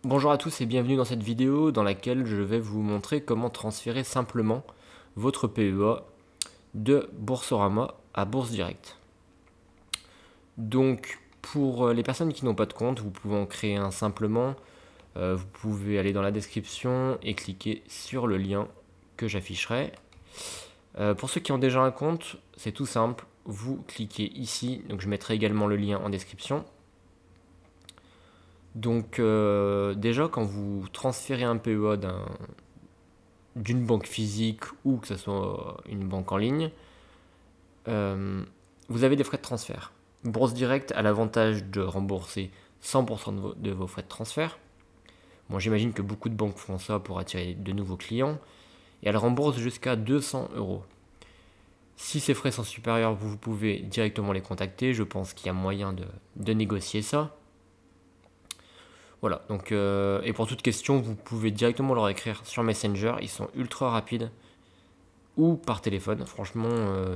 Bonjour à tous et bienvenue dans cette vidéo dans laquelle je vais vous montrer comment transférer simplement votre PEA de Boursorama à Bourse Direct. Donc pour les personnes qui n'ont pas de compte, vous pouvez en créer un simplement. Vous pouvez aller dans la description et cliquer sur le lien que j'afficherai. Pour ceux qui ont déjà un compte, c'est tout simple. Vous cliquez ici, donc je mettrai également le lien en description. Donc déjà quand vous transférez un PEA d'une banque physique ou que ce soit une banque en ligne, vous avez des frais de transfert. Bourse Direct a l'avantage de rembourser 100% de vos frais de transfert. Bon, j'imagine que beaucoup de banques font ça pour attirer de nouveaux clients et elles remboursent jusqu'à 200 euros. Si ces frais sont supérieurs, vous pouvez directement les contacter. Je pense qu'il y a moyen de négocier ça. Voilà, donc, et pour toute question, vous pouvez directement leur écrire sur Messenger, ils sont ultra rapides, ou par téléphone, franchement,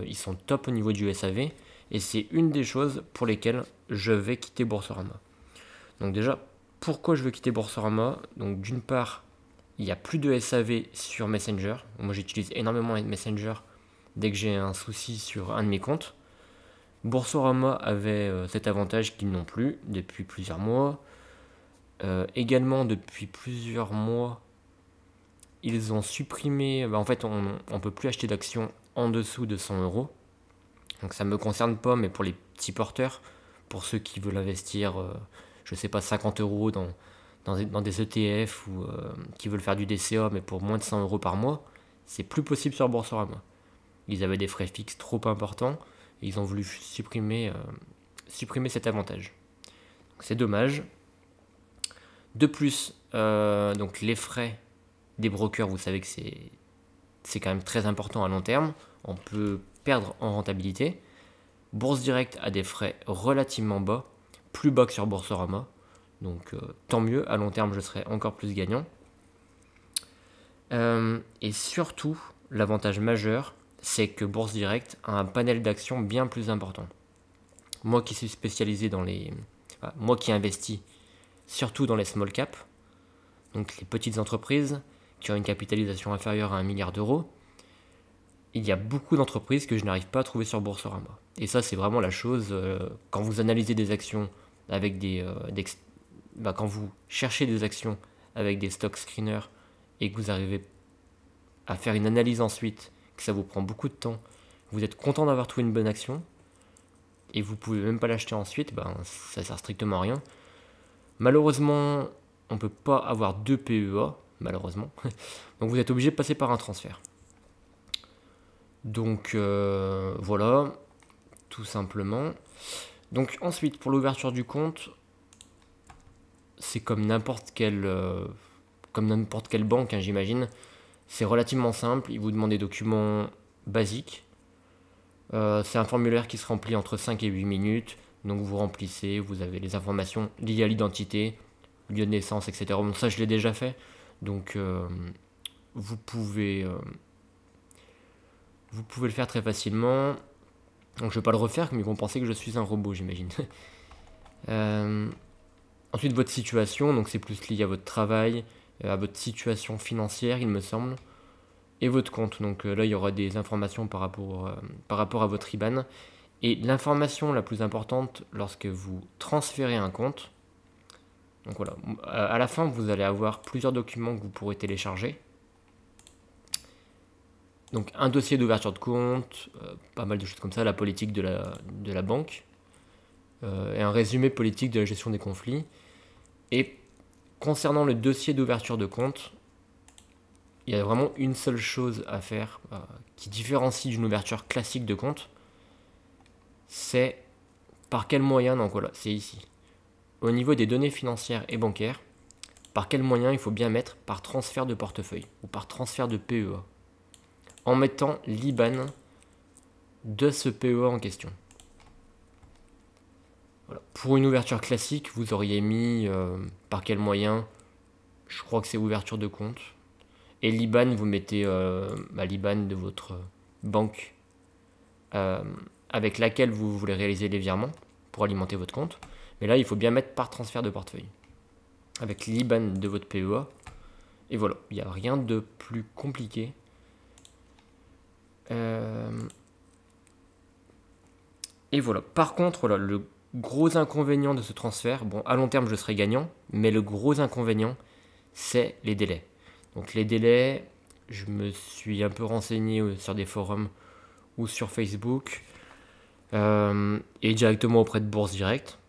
ils sont top au niveau du SAV, et c'est une des choses pour lesquelles je vais quitter Boursorama. Donc déjà, pourquoi je veux quitter Boursorama? Donc d'une part, il n'y a plus de SAV sur Messenger, moi j'utilise énormément Messenger dès que j'ai un souci sur un de mes comptes. Boursorama avait cet avantage qu'ils n'ont plus depuis plusieurs mois. Également, depuis plusieurs mois, ils ont supprimé. En fait, on ne peut plus acheter d'actions en dessous de 100 euros. Donc ça ne me concerne pas, mais pour les petits porteurs, pour ceux qui veulent investir, je ne sais pas, 50 euros dans des ETF ou qui veulent faire du DCA, mais pour moins de 100 euros par mois, c'est plus possible sur Boursorama. Ils avaient des frais fixes trop importants et ils ont voulu supprimer cet avantage. C'est dommage. De plus, donc les frais des brokers, vous savez que c'est quand même très important à long terme. On peut perdre en rentabilité. Bourse Direct a des frais relativement bas, plus bas que sur Boursorama. Donc tant mieux, à long terme je serai encore plus gagnant. Et surtout, l'avantage majeur, c'est que Bourse Direct a un panel d'actions bien plus important. Moi qui suis spécialisé dans les... Enfin, moi qui investis surtout dans les small caps, donc les petites entreprises qui ont une capitalisation inférieure à 1 milliard d'euros, il y a beaucoup d'entreprises que je n'arrive pas à trouver sur Boursorama. Et ça, c'est vraiment la chose, quand vous analysez des actions avec quand vous cherchez des actions avec des stock screeners et que vous arrivez à faire une analyse ensuite, que ça vous prend beaucoup de temps, vous êtes content d'avoir trouvé une bonne action, et vous pouvez même pas l'acheter ensuite, ça sert strictement à rien. Malheureusement, on ne peut pas avoir deux PEA, malheureusement. Donc vous êtes obligé de passer par un transfert. Donc voilà, tout simplement. Donc ensuite, pour l'ouverture du compte, c'est comme n'importe quelle banque, hein, j'imagine. C'est relativement simple, ils vous demandent des documents basiques. C'est un formulaire qui se remplit entre 5 et 8 minutes. Donc vous remplissez, vous avez les informations liées à l'identité, lieu de naissance, etc. Bon, ça je l'ai déjà fait. Donc vous pouvez le faire très facilement. Donc je ne vais pas le refaire, mais ils vont penser que je suis un robot, j'imagine. Ensuite, votre situation, donc c'est plus lié à votre travail, à votre situation financière, il me semble, et votre compte. Donc là, il y aura des informations par rapport à votre IBAN. Et l'information la plus importante lorsque vous transférez un compte, donc voilà, à la fin, vous allez avoir plusieurs documents que vous pourrez télécharger. Donc un dossier d'ouverture de compte, pas mal de choses comme ça, la politique de la banque, et un résumé politique de la gestion des conflits. Et concernant le dossier d'ouverture de compte, il y a vraiment une seule chose à faire qui différencie d'une ouverture classique de compte, c'est par quel moyen, donc voilà, c'est ici. Au niveau des données financières et bancaires, par quel moyen il faut bien mettre par transfert de portefeuille ou par transfert de PEA, en mettant l'IBAN de ce PEA en question. Voilà. Pour une ouverture classique, vous auriez mis par quel moyen? Je crois que c'est ouverture de compte. Et l'IBAN, vous mettez l'IBAN de votre banque avec laquelle vous voulez réaliser les virements pour alimenter votre compte. Mais là, il faut bien mettre par transfert de portefeuille. avec l'IBAN de votre PEA. Et voilà, il n'y a rien de plus compliqué. Et voilà. Par contre, voilà, le gros inconvénient de ce transfert, bon, à long terme, je serai gagnant, mais le gros inconvénient, c'est les délais. Donc les délais, je me suis un peu renseigné sur des forums ou sur Facebook et directement auprès de Bourse Direct.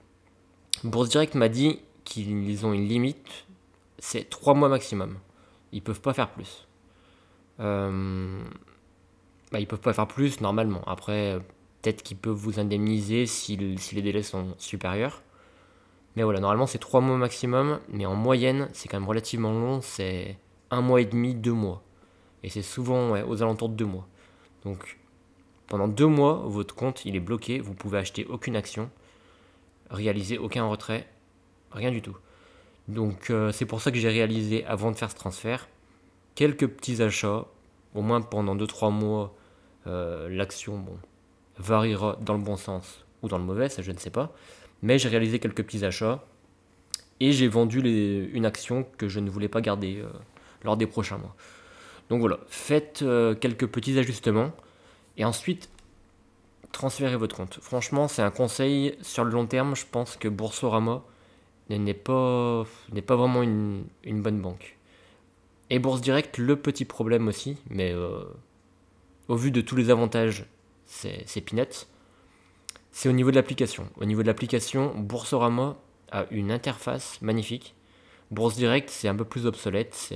Bourse Direct m'a dit qu'ils ont une limite, c'est 3 mois maximum. Ils peuvent pas faire plus. Ils peuvent pas faire plus normalement. Après, peut-être qu'ils peuvent vous indemniser si les délais sont supérieurs. Mais voilà, normalement c'est 3 mois maximum, mais en moyenne c'est quand même relativement long, c'est 1 mois et demi, 2 mois. Et c'est souvent aux alentours de 2 mois. Donc pendant 2 mois, votre compte il est bloqué, vous pouvez acheter aucune action, réaliser aucun retrait, rien du tout. Donc c'est pour ça que j'ai réalisé avant de faire ce transfert quelques petits achats, au moins pendant 2-3 mois, l'action variera dans le bon sens ou dans le mauvais, ça je ne sais pas. Mais j'ai réalisé quelques petits achats et j'ai vendu une action que je ne voulais pas garder lors des prochains mois. Donc voilà, faites quelques petits ajustements et ensuite transférez votre compte. Franchement, c'est un conseil sur le long terme. Je pense que Boursorama n'est pas vraiment une bonne banque. Et Bourse Direct, le petit problème aussi, mais au vu de tous les avantages, c'est peanuts. C'est au niveau de l'application. Au niveau de l'application, Boursorama a une interface magnifique. Bourse Direct, c'est un peu plus obsolète.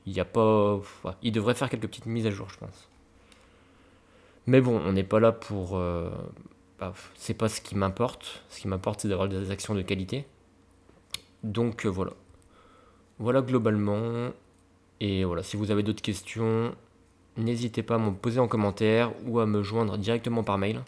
Il y a pas, il devrait faire quelques petites mises à jour, je pense. Mais bon, on n'est pas là pour. C'est pas ce qui m'importe. Ce qui m'importe, c'est d'avoir des actions de qualité. Donc voilà. Voilà globalement. Et voilà, si vous avez d'autres questions, n'hésitez pas à me poser en commentaire ou à me joindre directement par mail.